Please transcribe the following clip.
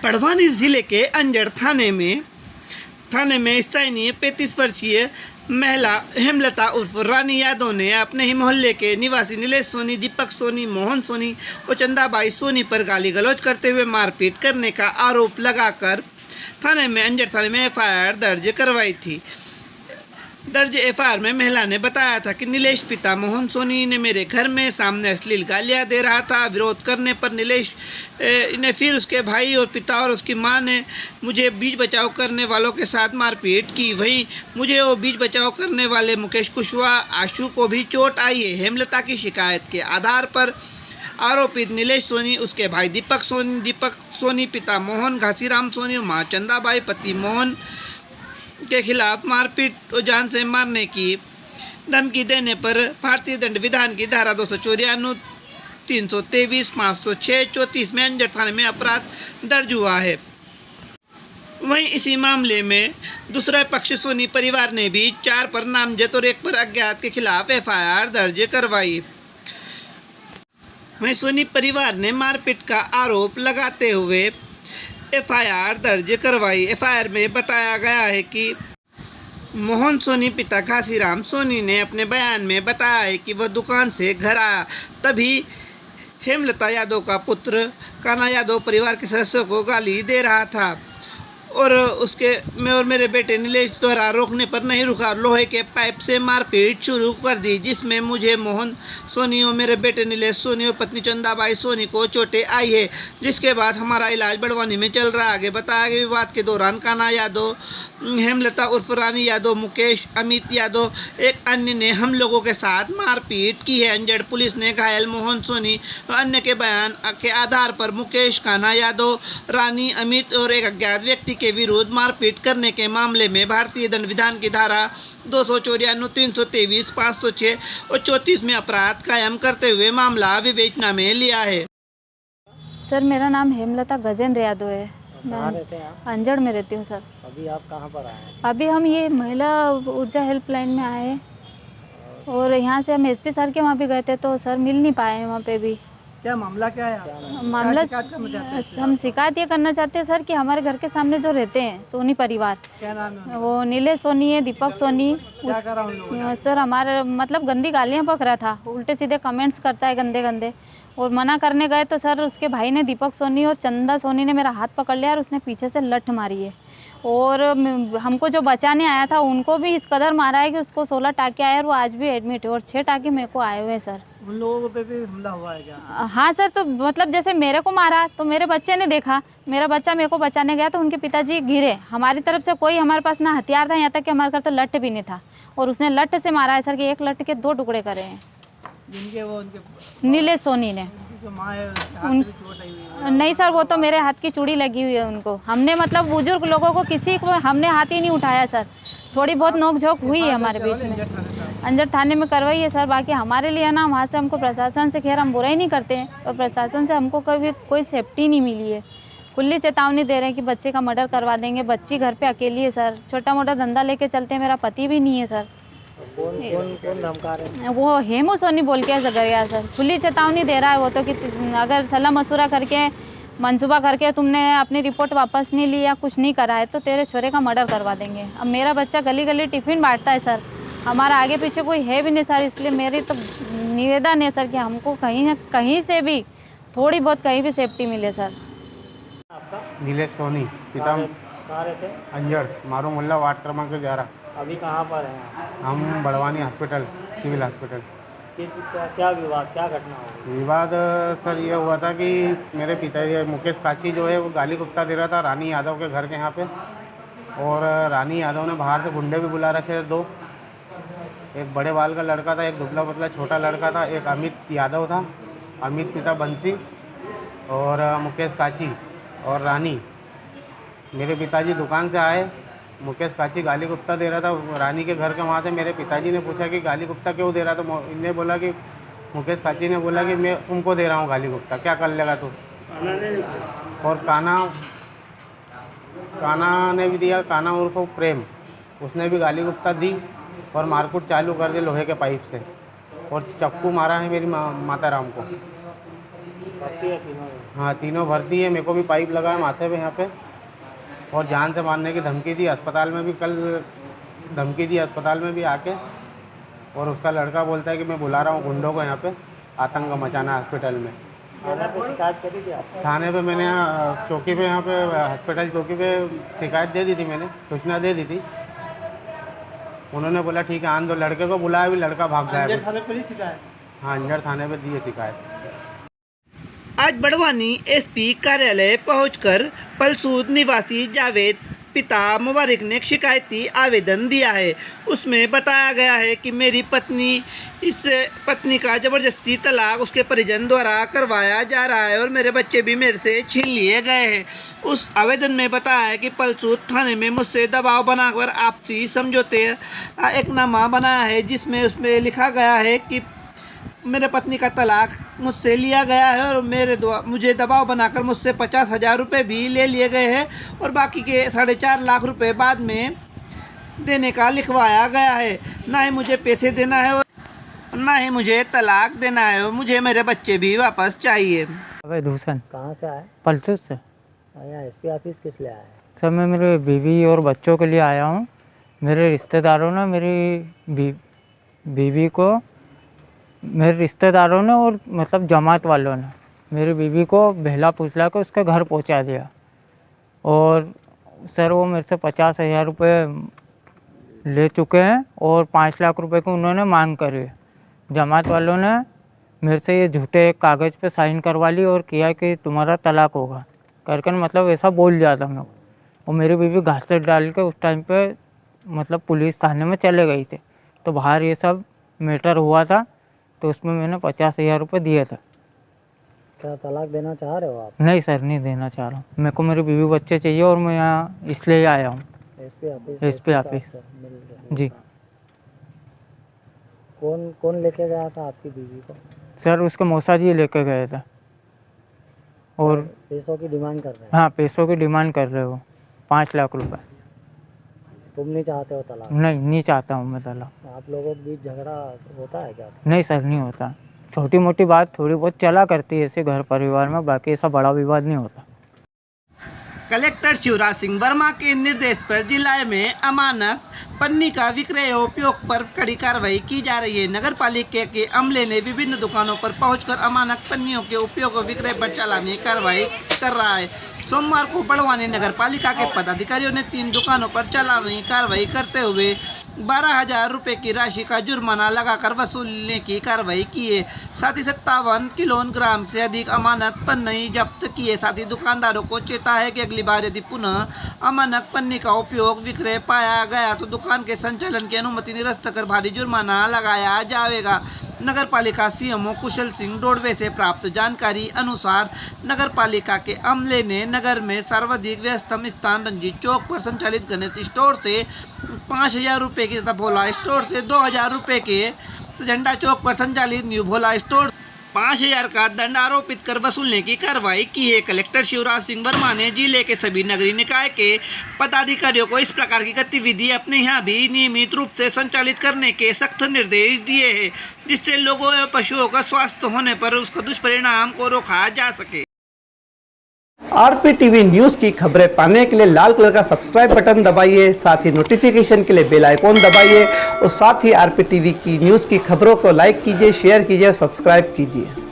बड़वानी जिले के अंजड़ थाने में स्थानीय 35 वर्षीय महिला हेमलता उर्फ रानी यादव ने अपने ही मोहल्ले के निवासी नीलेश सोनी, दीपक सोनी, मोहन सोनी और चंदाबाई सोनी पर गाली गलौज करते हुए मारपीट करने का आरोप लगाकर अंजड़ थाने में एफआईआर दर्ज करवाई थी। दर्ज एफआईआर में महिला ने बताया था कि नीलेश पिता मोहन सोनी ने मेरे घर में सामने अश्लील गालियां दे रहा था। विरोध करने पर नीलेश ने फिर उसके भाई और पिता और उसकी मां ने मुझे बीच बचाव करने वालों के साथ मारपीट की। वहीं मुझे वो बीच बचाव करने वाले मुकेश कुशवाहा, आशु को भी चोट आई है। हेमलता की शिकायत के आधार पर आरोपित नीलेश सोनी, उसके भाई दीपक सोनी, पिता मोहन घासीराम सोनी और मां चंदाबाई पति मोहन के खिलाफ मारपीट और जान से मारने की धमकी देने पर भारतीय दंड विधान की धारा 294, 323, 506, 34 में अंजड़ थाने में अपराध दर्ज हुआ है। वहीं इसी मामले में दूसरा पक्ष सोनी परिवार ने भी 4 पर नामजद और 1 पर अज्ञात के खिलाफ एफआईआर दर्ज करवाई। वहीं सोनी परिवार ने मारपीट का आरोप लगाते हुए एफआईआर दर्ज करवाई। एफआईआर में बताया गया है कि मोहन सोनी पिता घासीराम सोनी ने अपने बयान में बताया है कि वह दुकान से घर आया, तभी हेमलता यादव का पुत्र कान्हा यादव परिवार के सदस्यों को गाली दे रहा था और मेरे बेटे नीलेश द्वारा रोकने पर नहीं रुका। लोहे के पाइप से मारपीट शुरू कर दी, जिसमें मुझे, मोहन सोनी और मेरे बेटे नीलेश सोनी और पत्नी चंदाबाई सोनी को चोटें आई है, जिसके बाद हमारा इलाज बड़वानी में चल रहा है। आगे बताया गया विवाद के दौरान कान्हा यादव, हेमलता उर्फ रानी यादव, मुकेश, अमित यादव एक अन्य ने हम लोगों के साथ मारपीट की है। अंजड़ पुलिस ने घायल मोहन सोनी और अन्य के बयान के आधार पर मुकेश, कान्हा यादव, रानी, अमित और एक अज्ञात व्यक्ति के विरुद्ध मारपीट करने के मामले में भारतीय दंड विधान की धारा 294, 323, 506 और 34 में अपराध कायम करते हुए मामला विवेचना में लिया है। सर, मेरा नाम हेमलता गजेंद्र यादव है। कहाँ रहते हैं आप? अंजड़ में रहती हूँ सर। अभी आप कहाँ पर आए हैं? अभी हम ये महिला ऊर्जा हेल्पलाइन में आए हैं और यहाँ से हम एसपी सर के वहाँ भी गए थे, तो सर मिल नहीं पाए हैं वहाँ पे भी। क्या मामला क्या है? मामला हम शिकायत ये करना चाहते हैं सर कि हमारे घर के सामने जो रहते हैं सोनी परिवार, क्या नाम है? वो नीलेश सोनी है, दीपक सोनी। क्या करा उन लोगों ने? सर हमारे मतलब गंदी गालियाँ बक रहा था, उल्टे सीधे कमेंट्स करता है गंदे गंदे, और मना करने गए तो सर उसके भाई ने, दीपक सोनी और चंदा सोनी ने मेरा हाथ पकड़ लिया और उसने पीछे से लठ मारी है। और हमको जो बचाने आया था उनको भी इस कदर मारा है कि उसको 16 टाँके आए और वो आज भी एडमिट है और 6 टाँके मेरे को आए हुए हैं सर। उन लोगों पे भी हमला हुआ है क्या? हाँ सर, तो मतलब जैसे मेरे को मारा तो मेरे बच्चे ने देखा, मेरा बच्चा मेरे को बचाने गया तो उनके पिताजी गिरे। हमारी तरफ से कोई, हमारे पास ना हथियार था, यहाँ तक कि हमारे घर तो लठ भी नहीं था, और उसने लठ से मारा है सर कि एक लठ के 2 टुकड़े करे हैं। जिनके वो उनके नीलेश सोनी ने। जो माँ है, हाथ में भी चोट आई हुई है। नहीं सर, वो तो मेरे हाथ की चूड़ी लगी हुई है उनको। हमने मतलब बुजुर्ग लोगों को किसी को हमने हाथ ही नहीं उठाया सर। थोड़ी बहुत नोक-झोंक हुई है हमारे बीच में। अंजड़ थाने में करवाई है सर। बाकी हमारे लिए ना वहाँ से हमको प्रशासन से, खैर हम बुराई नहीं करते हैं, और प्रशासन से हमको कभी कोई सेफ्टी नहीं मिली है। खुली चेतावनी दे रहे हैं कि बच्चे का मर्डर करवा देंगे। बच्ची घर पे अकेली है सर, छोटा मोटा धंधा लेके चलते हैं, मेरा पति भी नहीं है सर। कौन धमका रहे हैं? वो हेमू सोनी बोल के गया सर। खुली चेतावनी दे रहा है वो तो कि अगर सलाह मशुरा करके, मंसूबा करके तुमने अपनी रिपोर्ट वापस नहीं ली या कुछ नहीं करा है तो तेरे छोरे का मर्डर करवा देंगे। अब मेरा बच्चा गली गली टिफ़िन बांटता है सर, हमारा आगे पीछे कोई है भी नहीं सर। इसलिए मेरी तो निवेदन है सर कि हमको कहीं ना कहीं से भी, थोड़ी बहुत कहीं भी सेफ्टी मिले सर। आपका? नीलेश सोनी, पिता कहाँ रहते हैं? अंजड़, मारू मोहल्ला, वार्ड क्रमांक 11। अभी कहाँ पर हैं आप? हम बड़वानी हॉस्पिटल, सिविल हॉस्पिटल। क्या विवाद, क्या घटना हो गई? विवाद सर ये हुआ था कि मेरे पिताजी मुकेश काची जो है वो गाली गुप्ता दे रहा था रानी यादव के घर के यहाँ पे, और रानी यादव ने बाहर से गुंडे भी बुला रखे थे 2। एक बड़े बाल का लड़का था, एक दुबला पतला छोटा लड़का था, एक अमित यादव था, अमित पिता बंसी और मुकेश काची और रानी। मेरे पिताजी दुकान से आए, मुकेश काची गाली गुप्ता दे रहा था रानी के घर के वहाँ से। मेरे पिताजी ने पूछा कि गाली गुप्ता क्यों दे रहा, तो इन्हें बोला कि मुकेश काची ने बोला कि मैं तुमको दे रहा हूँ गाली गुप्ता, क्या कर लेगा तू। और कान्हा ने भी दिया, कान्हा उर्फ प्रेम, उसने भी गाली गुप्ता दी और मारकूट चालू कर दी लोहे के पाइप से, और चक्कू मारा है मेरी माता राम को। भर्ती है तीनों में। हाँ तीनों भर्ती है। मेरे को भी पाइप लगा है माथे पे यहाँ पे, और जान से मारने की धमकी दी। अस्पताल में भी कल धमकी दी, अस्पताल में भी आके। और उसका लड़का बोलता है कि मैं बुला रहा हूँ गुंडों को यहाँ पे आतंक मचाना हॉस्पिटल में। थाने पे शिकायत करी थी आप? थाने पे मैंने चौकी पे, यहाँ पे हॉस्पिटल चौकी पे शिकायत दे दी थी, मैंने सूचना दे दी थी। उन्होंने बोला ठीक है आन दो, लड़के को बुलाया भी, लड़का भाग गया है। थाने पे शिकायत? हाँ अंजड़ थाने पे दी है शिकायत। आज बड़वानी एसपी कार्यालय पहुंचकर पलसूद निवासी जावेद पिता मुबारक ने शिकायती आवेदन दिया है। उसमें बताया गया है कि मेरी पत्नी का ज़बरदस्ती तलाक उसके परिजन द्वारा करवाया जा रहा है और मेरे बच्चे भी मेरे से छीन लिए गए हैं। उस आवेदन में बताया है कि पलसूद थाने में मुझसे दबाव बनाकर आपसी समझौते एक नामा बनाया है, जिसमें उसमें लिखा गया है कि मेरे पत्नी का तलाक मुझसे लिया गया है और मुझे दबाव बनाकर मुझसे 50,000 रुपये भी ले लिए गए हैं और बाकी के 4.5 लाख रुपए बाद में देने का लिखवाया गया है। ना ही मुझे पैसे देना है और ना ही मुझे तलाक देना है और मुझे मेरे बच्चे भी वापस चाहिए। अवैध हुसैन। कहाँ से आए? पलसूद से। यहाँ एसपी ऑफिस किस लिए आए? सर मैं मेरे बीवी और बच्चों के लिए आया हूँ। मेरे रिश्तेदारों ने मेरी बीवी को, मेरे रिश्तेदारों ने और मतलब जमात वालों ने मेरी बीवी को बहला फुसला के उसके घर पहुंचा दिया। और सर वो मेरे से 50,000 रुपये ले चुके हैं और 5 लाख रुपए की उन्होंने मांग करी है। जमात वालों ने मेरे से ये झूठे कागज़ पे साइन करवा ली और किया कि तुम्हारा तलाक होगा करके, मतलब ऐसा बोल दिया था मेरे को। और मेरी बीवी घास डाल के उस टाइम पे मतलब पुलिस थाने में चले गई थे, तो बाहर ये सब मैटर हुआ था, तो उसमें मैंने 50,000 रुपये दिए थे। क्या तलाक देना चाह रहे हो आप? नहीं सर, नहीं देना चाह रहा हूँ। मेरे को मेरे बीवी बच्चे चाहिए और मैं यहाँ इसलिए आया हूँ। एसपी ऑफिस जी। कौन लेके गया था आपकी बीवी को? सर उसके मौसा जी लेके गए थे और पैसों की डिमांड कर रहे हैं? हाँ पैसों की डिमांड कर रहे हो, 5 लाख रुपए। तुम नहीं चाहते हो तलाक? नहीं चाहता हूँ मैं तलाक। आप लोगों के बीच झगड़ा होता है क्या? नहीं सर, नहीं होता। छोटी मोटी बात थोड़ी बहुत चला करती है ऐसे घर परिवार में, बाकी ऐसा बड़ा विवाद नहीं होता। कलेक्टर शिवराज सिंह वर्मा के निर्देश पर जिले में अमानक पन्नी का विक्रय और उपयोग पर कड़ी कार्रवाई की जा रही है। नगर पालिका के अमले ने विभिन्न दुकानों पर पहुंचकर अमानक पन्नियों के उपयोग और विक्रय पर चालानी कार्रवाई कर रहा है। सोमवार को बड़वानी नगर पालिका के पदाधिकारियों ने 3 दुकानों पर चालानी कार्रवाई करते हुए 12,000 रुपये की राशि का जुर्माना लगाकर वसूलने की कार्रवाई की है। साथ ही 57 किलोग्राम से अधिक अमानक पन्नी जब्त किए। साथ ही दुकानदारों को चेता है कि अगली बार यदि पुनः अमानक पन्नी का उपयोग विक्रय पाया गया तो दुकान के संचालन की अनुमति निरस्त कर भारी जुर्माना लगाया जाएगा। नगर पालिका सीएमओ कुशल सिंह डोडवे से प्राप्त जानकारी अनुसार नगर पालिका के अमले ने नगर में सर्वाधिक व्यस्तम स्थान रंजीत चौक पर संचालित गणेश स्टोर से 5,000 रुपये की तथा भोला स्टोर से 2,000 रुपये के, झंडा चौक पर संचालित न्यू भोला स्टोर 5,000 का दंड आरोपित कर वसूलने की कार्रवाई की है। कलेक्टर शिवराज सिंह वर्मा ने जिले के सभी नगरीय निकाय के पदाधिकारियों को इस प्रकार की गतिविधि अपने यहाँ भी नियमित रूप से संचालित करने के सख्त निर्देश दिए हैं, जिससे लोगों एवं पशुओं का स्वास्थ्य होने पर उसका दुष्परिणाम को रोका जा सके। RPTV न्यूज़ की खबरें पाने के लिए लाल कलर का सब्सक्राइब बटन दबाइए, साथ ही नोटिफिकेशन के लिए बेल आइकॉन दबाइए और साथ ही RPTV की न्यूज़ की खबरों को लाइक कीजिए, शेयर कीजिए, सब्सक्राइब कीजिए।